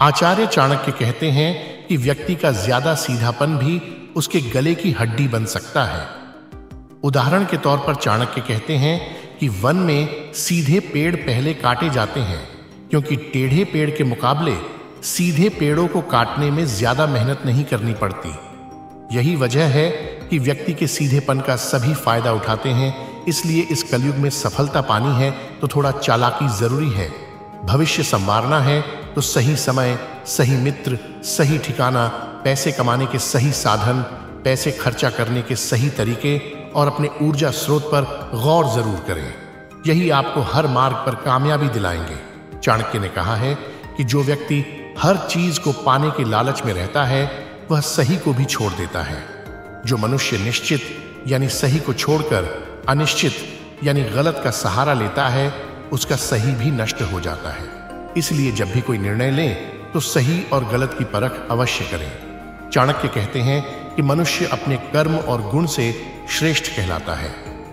आचार्य चाणक्य कहते हैं कि व्यक्ति का ज्यादा सीधापन भी उसके गले की हड्डी बन सकता है। उदाहरण के तौर पर चाणक्य कहते हैं कि वन में सीधे पेड़ पहले काटे जाते हैं, क्योंकि टेढ़े पेड़ के मुकाबले सीधे पेड़ों को काटने में ज्यादा मेहनत नहीं करनी पड़ती। यही वजह है कि व्यक्ति के सीधेपन का सभी फायदा उठाते हैं। इसलिए इस कलयुग में सफलता पानी है तो थोड़ा चालाकी जरूरी है। भविष्य संवारना है तो सही समय, सही मित्र, सही ठिकाना, पैसे कमाने के सही साधन, पैसे खर्चा करने के सही तरीके और अपने ऊर्जा स्रोत पर गौर जरूर करें। यही आपको हर मार्ग पर कामयाबी दिलाएंगे। चाणक्य ने कहा है कि जो व्यक्ति हर चीज को पाने के लालच में रहता है वह सही को भी छोड़ देता है। जो मनुष्य निश्चित यानी सही को छोड़कर अनिश्चित यानी गलत का सहारा लेता है उसका सही भी नष्ट हो जाता है। इसलिए जब भी कोई निर्णय लें तो सही और गलत की परख अवश्य करें। चाणक्य कहते हैं कि मनुष्य अपने कर्म और गुण से श्रेष्ठ कहलाता है।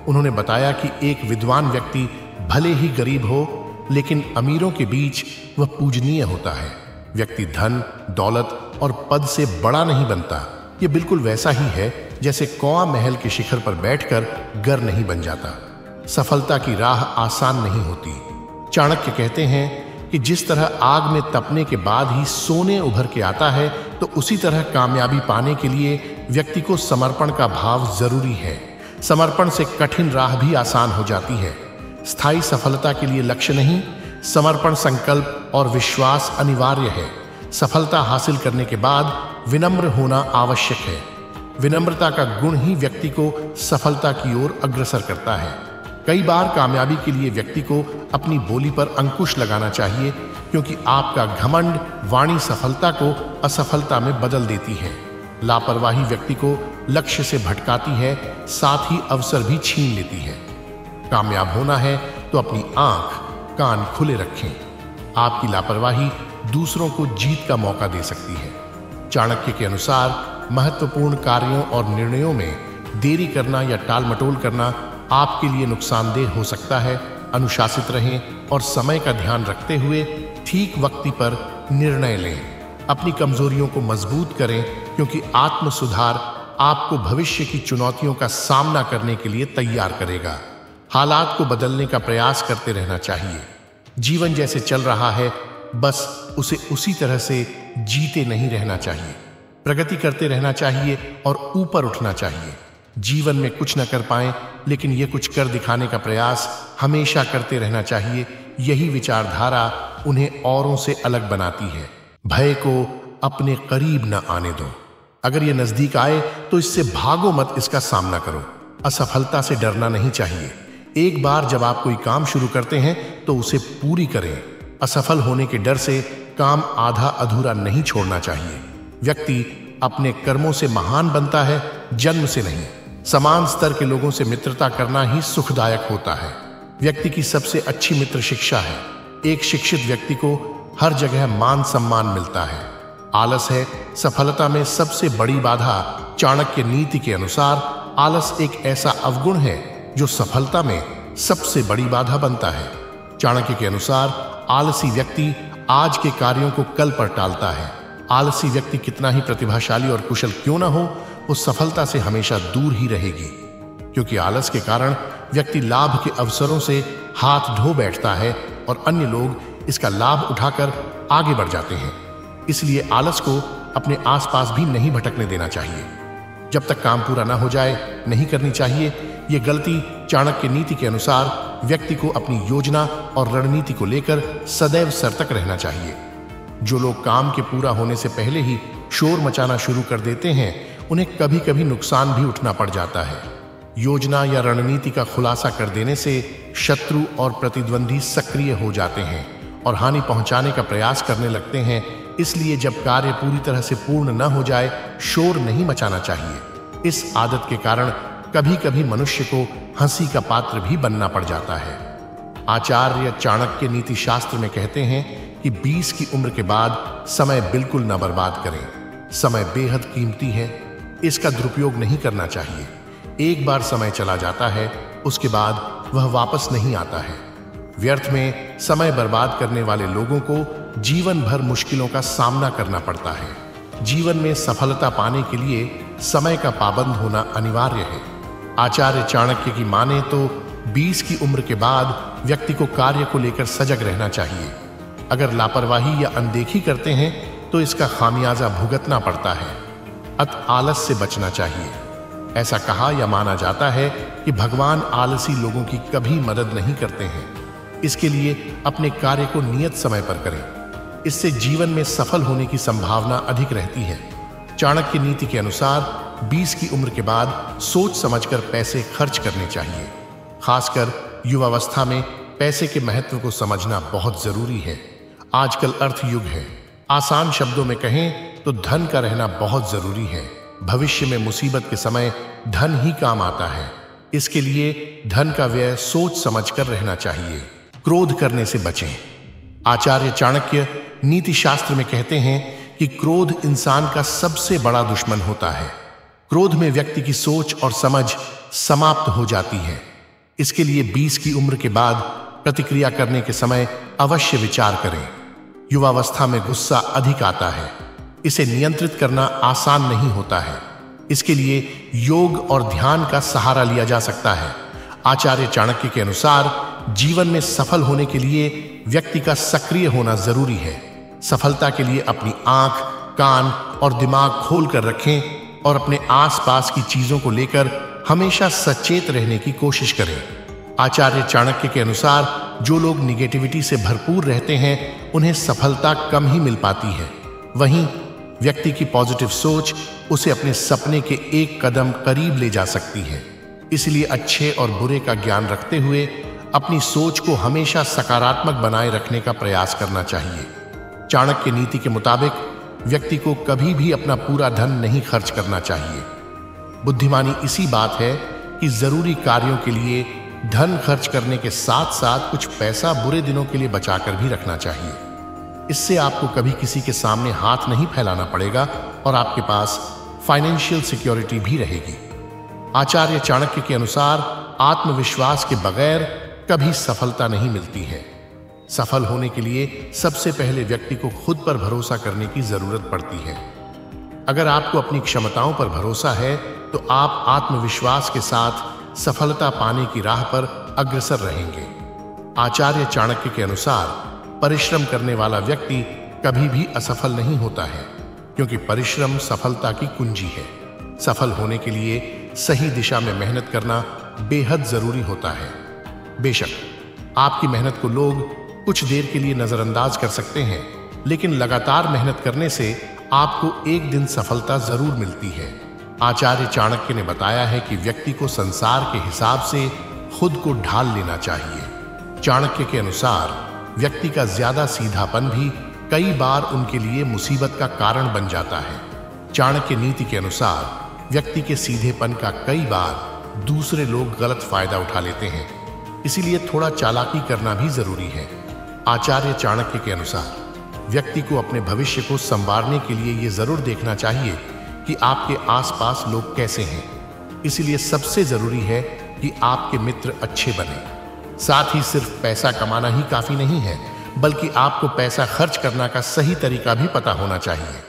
उन्होंने बताया कि एक विद्वान व्यक्ति भले ही गरीब हो लेकिन अमीरों के बीच वह पूजनीय होता है। व्यक्ति धन, दौलत और पद से बड़ा नहीं बनता। यह बिल्कुल वैसा ही है जैसे कौआ महल के शिखर पर बैठकर गर नहीं बन जाता। सफलता की राह आसान नहीं होती। चाणक्य कहते हैं कि जिस तरह आग में तपने के बाद ही सोने उभर के आता है, तो उसी तरह कामयाबी पाने के लिए व्यक्ति को समर्पण का भाव जरूरी है। समर्पण से कठिन राह भी आसान हो जाती है। स्थायी सफलता के लिए लक्ष्य नहीं, समर्पण, संकल्प और विश्वास अनिवार्य है। सफलता हासिल करने के बाद विनम्र होना आवश्यक है। विनम्रता का गुण ही व्यक्ति को सफलता की ओर अग्रसर करता है। कई बार कामयाबी के लिए व्यक्ति को अपनी बोली पर अंकुश लगाना चाहिए, क्योंकि आपका घमंड वाणी सफलता को असफलता में बदल देती है। लापरवाही व्यक्ति को लक्ष्य से भटकाती है, साथ ही अवसर भी छीन लेती है। कामयाब होना है तो अपनी आंख कान खुले रखें। आपकी लापरवाही दूसरों को जीत का मौका दे सकती है। चाणक्य के अनुसार महत्वपूर्ण कार्यों और निर्णयों में देरी करना या टालमटोल करना आपके लिए नुकसानदेह हो सकता है। अनुशासित रहें और समय का ध्यान रखते हुए ठीक वक्ति पर निर्णय लें। अपनी कमजोरियों को मजबूत करें, क्योंकि आत्म सुधार आपको भविष्य की चुनौतियों का सामना करने के लिए तैयार करेगा। हालात को बदलने का प्रयास करते रहना चाहिए। जीवन जैसे चल रहा है बस उसे उसी तरह से जीते नहीं रहना चाहिए। प्रगति करते रहना चाहिए और ऊपर उठना चाहिए। जीवन में कुछ न कर पाएं लेकिन ये कुछ कर दिखाने का प्रयास हमेशा करते रहना चाहिए। यही विचारधारा उन्हें औरों से अलग बनाती है। भय को अपने करीब न आने दो। अगर ये नजदीक आए तो इससे भागो मत, इसका सामना करो। असफलता से डरना नहीं चाहिए। एक बार जब आप कोई काम शुरू करते हैं तो उसे पूरी करें। असफल होने के डर से काम आधा अधूरा नहीं छोड़ना चाहिए। व्यक्ति अपने कर्मों से महान बनता है, जन्म से नहीं। समान स्तर के लोगों से मित्रता करना ही सुखदायक होता है। व्यक्ति की सबसे अच्छी मित्र शिक्षा है। एक शिक्षित व्यक्ति को हर जगह मान सम्मान मिलता है। आलस है सफलता में सबसे बड़ी बाधा। चाणक्य नीति के अनुसार आलस एक ऐसा अवगुण है जो सफलता में सबसे बड़ी बाधा बनता है। चाणक्य के अनुसार आलसी व्यक्ति आज के कार्यों को कल पर टालता है। आलसी व्यक्ति कितना ही प्रतिभाशाली और कुशल क्यों ना हो, वो सफलता से हमेशा दूर ही रहेगी, क्योंकि आलस के कारण व्यक्ति लाभ के अवसरों से हाथ धो बैठता है और अन्य लोग इसका लाभ उठाकर आगे बढ़ जाते हैं। इसलिए आलस को अपने आसपास भी नहीं भटकने देना चाहिए। जब तक काम पूरा ना हो जाए नहीं करनी चाहिए। ये गलती चाणक्य नीति के अनुसार व्यक्ति को अपनी योजना और रणनीति को लेकर सदैव सतर्क रहना चाहिए। जो लोग काम के पूरा होने से पहले ही शोर मचाना शुरू कर देते हैं उन्हें कभी कभी नुकसान भी उठना पड़ जाता है। योजना या रणनीति का खुलासा कर देने से शत्रु और प्रतिद्वंदी सक्रिय हो जाते हैं और हानि पहुंचाने का प्रयास करने लगते हैं। इसलिए जब कार्य पूरी तरह से पूर्ण न हो जाए शोर नहीं मचाना चाहिए। इस आदत के कारण कभी कभी मनुष्य को हंसी का पात्र भी बनना पड़ जाता है। आचार्य चाणक्य नीति शास्त्र में कहते हैं कि 20 की उम्र के बाद समय बिल्कुल न बर्बाद करें। समय बेहद कीमती है, इसका दुरुपयोग नहीं करना चाहिए। एक बार समय चला जाता है उसके बाद वह वापस नहीं आता है। व्यर्थ में समय बर्बाद करने वाले लोगों को जीवन भर मुश्किलों का सामना करना पड़ता है। जीवन में सफलता पाने के लिए समय का पाबंद होना अनिवार्य है। आचार्य चाणक्य की माने तो 20 की उम्र के बाद व्यक्ति को कार्य को लेकर सजग रहना चाहिए। अगर लापरवाही या अनदेखी करते हैं तो इसका खामियाजा भुगतना पड़ता है। अत आलस से बचना चाहिए। ऐसा कहा या माना जाता है कि भगवान आलसी लोगों की कभी मदद नहीं करते हैं। इसके लिए अपने कार्य को नियत समय पर करें। इससे जीवन में सफल होने की संभावना अधिक रहती है। चाणक्य नीति के अनुसार 20 की उम्र के बाद सोच समझकर पैसे खर्च करने चाहिए। खासकर युवावस्था में पैसे के महत्व को समझना बहुत जरूरी है। आजकल अर्थ युग है। आसान शब्दों में कहें तो धन का रहना बहुत जरूरी है। भविष्य में मुसीबत के समय धन ही काम आता है। इसके लिए धन का व्यय सोच समझकर रहना चाहिए। क्रोध करने से बचें। आचार्य चाणक्य नीति शास्त्र में कहते हैं कि क्रोध इंसान का सबसे बड़ा दुश्मन होता है। क्रोध में व्यक्ति की सोच और समझ समाप्त हो जाती है। इसके लिए 20 की उम्र के बाद प्रतिक्रिया करने के समय अवश्य विचार करें। युवावस्था में गुस्सा अधिक आता है। इसे नियंत्रित करना आसान नहीं होता है। इसके लिए योग और ध्यान का सहारा लिया जा सकता है। आचार्य चाणक्य के अनुसार जीवन में सफल होने के लिए व्यक्ति का सक्रिय होना जरूरी है। सफलता के लिए अपनी आंख, कान और दिमाग खोल कर रखें और अपने आसपास की चीजों को लेकर हमेशा सचेत रहने की कोशिश करें। आचार्य चाणक्य के अनुसार जो लोग निगेटिविटी से भरपूर रहते हैं उन्हें सफलता कम ही मिल पाती है। वहीं व्यक्ति की पॉजिटिव सोच उसे अपने सपने के एक कदम करीब ले जा सकती है। इसलिए अच्छे और बुरे का ज्ञान रखते हुए अपनी सोच को हमेशा सकारात्मक बनाए रखने का प्रयास करना चाहिए। चाणक्य नीति के मुताबिक व्यक्ति को कभी भी अपना पूरा धन नहीं खर्च करना चाहिए। बुद्धिमानी इसी बात है कि जरूरी कार्यों के लिए धन खर्च करने के साथ साथ कुछ पैसा बुरे दिनों के लिए बचाकर भी रखना चाहिए। इससे आपको कभी किसी के सामने हाथ नहीं फैलाना पड़ेगा और आपके पास फाइनेंशियल सिक्योरिटी भी रहेगी। आचार्य चाणक्य के अनुसार आत्मविश्वास के बगैर कभी सफलता नहीं मिलती है। सफल होने के लिए सबसे पहले व्यक्ति को खुद पर भरोसा करने की जरूरत पड़ती है। अगर आपको अपनी क्षमताओं पर भरोसा है तो आप आत्मविश्वास के साथ सफलता पाने की राह पर अग्रसर रहेंगे। आचार्य चाणक्य के अनुसार परिश्रम करने वाला व्यक्ति कभी भी असफल नहीं होता है, क्योंकि परिश्रम सफलता की कुंजी है। सफल होने के लिए सही दिशा में मेहनत करना बेहद जरूरी होता है। बेशक आपकी मेहनत को लोग कुछ देर के लिए नजरअंदाज कर सकते हैं, लेकिन लगातार मेहनत करने से आपको एक दिन सफलता जरूर मिलती है। आचार्य चाणक्य ने बताया है कि व्यक्ति को संसार के हिसाब से खुद को ढाल लेना चाहिए। चाणक्य के अनुसार व्यक्ति का ज्यादा सीधापन भी कई बार उनके लिए मुसीबत का कारण बन जाता है। चाणक्य नीति के अनुसार व्यक्ति के सीधेपन का कई बार दूसरे लोग गलत फायदा उठा लेते हैं, इसीलिए थोड़ा चालाकी करना भी जरूरी है। आचार्य चाणक्य के अनुसार व्यक्ति को अपने भविष्य को संवारने के लिए यह जरूर देखना चाहिए कि आपके आसपास लोग कैसे हैं। इसलिए सबसे जरूरी है कि आपके मित्र अच्छे बने। साथ ही सिर्फ पैसा कमाना ही काफी नहीं है, बल्कि आपको पैसा खर्च करना का सही तरीका भी पता होना चाहिए।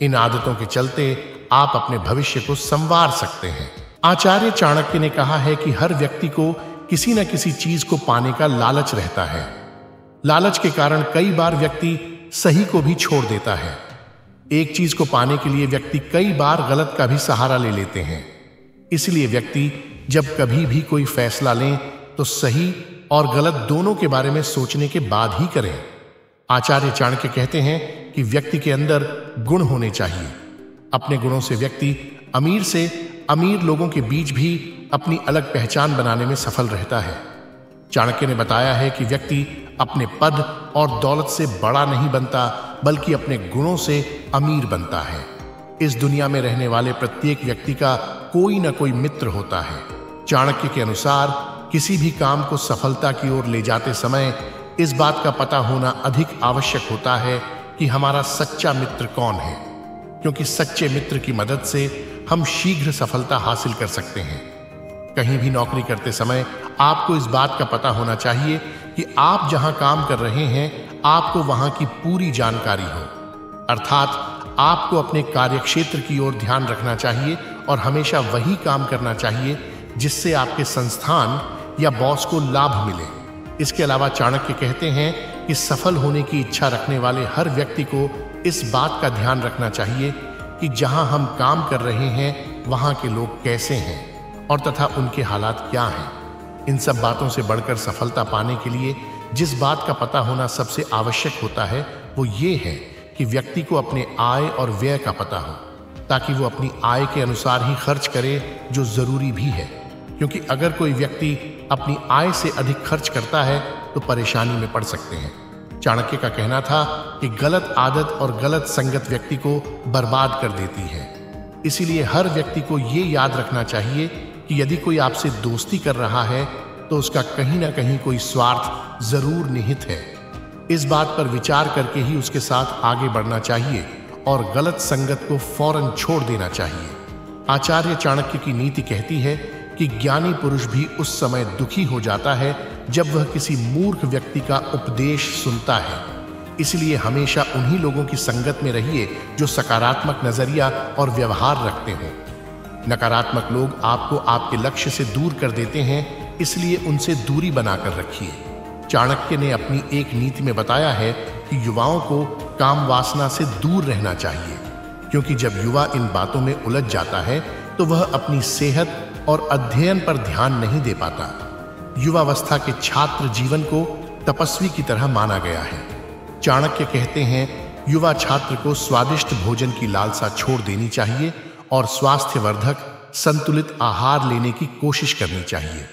इन आदतों के चलते आप अपने भविष्य को संवार सकते हैं। आचार्य चाणक्य ने कहा है कि हर व्यक्ति को किसी न किसी चीज को पाने का लालच रहता है। लालच के कारण कई बार व्यक्ति सही को भी छोड़ देता है। एक चीज को पाने के लिए व्यक्ति कई बार गलत का भी सहारा ले लेते हैं। इसलिए व्यक्ति जब कभी भी कोई फैसला लें तो सही और गलत दोनों के बारे में सोचने के बाद ही करें। आचार्य चाणक्य कहते हैं कि व्यक्ति के अंदर गुण होने चाहिए। अपने गुणों से व्यक्ति अमीर से अमीर लोगों के बीच भी अपनी अलग पहचान बनाने में सफल रहता है। चाणक्य ने बताया है कि व्यक्ति अपने पद और दौलत से बड़ा नहीं बनता, बल्कि अपने गुणों से अमीर बनता है। इस दुनिया में रहने वाले प्रत्येक व्यक्ति का कोई न कोई मित्र होता है। चाणक्य के अनुसार किसी भी काम को सफलता की ओर ले जाते समय इस बात का पता होना अधिक आवश्यक होता है कि हमारा सच्चा मित्र कौन है, क्योंकि सच्चे मित्र की मदद से हम शीघ्र सफलता हासिल कर सकते हैं। कहीं भी नौकरी करते समय आपको इस बात का पता होना चाहिए कि आप जहां काम कर रहे हैं आपको वहां की पूरी जानकारी हो। अर्थात आपको अपने कार्यक्षेत्र की ओर ध्यान रखना चाहिए और हमेशा वही काम करना चाहिए जिससे आपके संस्थान या बॉस को लाभ मिले। इसके अलावा चाणक्य कहते हैं कि सफल होने की इच्छा रखने वाले हर व्यक्ति को इस बात का ध्यान रखना चाहिए कि जहां हम काम कर रहे हैं वहां के लोग कैसे हैं और तथा उनके हालात क्या हैं। इन सब बातों से बढ़कर सफलता पाने के लिए जिस बात का पता होना सबसे आवश्यक होता है वो ये है कि व्यक्ति को अपने आय और व्यय का पता हो, ताकि वो अपनी आय के अनुसार ही खर्च करे, जो जरूरी भी है। क्योंकि अगर कोई व्यक्ति अपनी आय से अधिक खर्च करता है तो परेशानी में पड़ सकते हैं। चाणक्य का कहना था कि गलत आदत और गलत संगत व्यक्ति को बर्बाद कर देती है। इसीलिए हर व्यक्ति को ये याद रखना चाहिए कि यदि कोई आपसे दोस्ती कर रहा है तो उसका कहीं ना कहीं कोई स्वार्थ जरूर निहित है। इस बात पर विचार करके ही उसके साथ आगे बढ़ना चाहिए और गलत संगत को फौरन छोड़ देना चाहिए। आचार्य चाणक्य की नीति कहती है कि ज्ञानी पुरुष भी उस समय दुखी हो जाता है जब वह किसी मूर्ख व्यक्ति का उपदेश सुनता है। इसलिए हमेशा उन्हीं लोगों की संगत में रहिए जो सकारात्मक नजरिया और व्यवहार रखते हो। नकारात्मक लोग आपको आपके लक्ष्य से दूर कर देते हैं, इसलिए उनसे दूरी बनाकर रखिए। चाणक्य ने अपनी एक नीति में बताया है कि युवाओं को काम वासना से दूर रहना चाहिए, क्योंकि जब युवा इन बातों में उलझ जाता है तो वह अपनी सेहत और अध्ययन पर ध्यान नहीं दे पाता। युवावस्था के छात्र जीवन को तपस्वी की तरह माना गया है। चाणक्य कहते हैं युवा छात्र को स्वादिष्ट भोजन की लालसा छोड़ देनी चाहिए और स्वास्थ्यवर्धक संतुलित आहार लेने की कोशिश करनी चाहिए।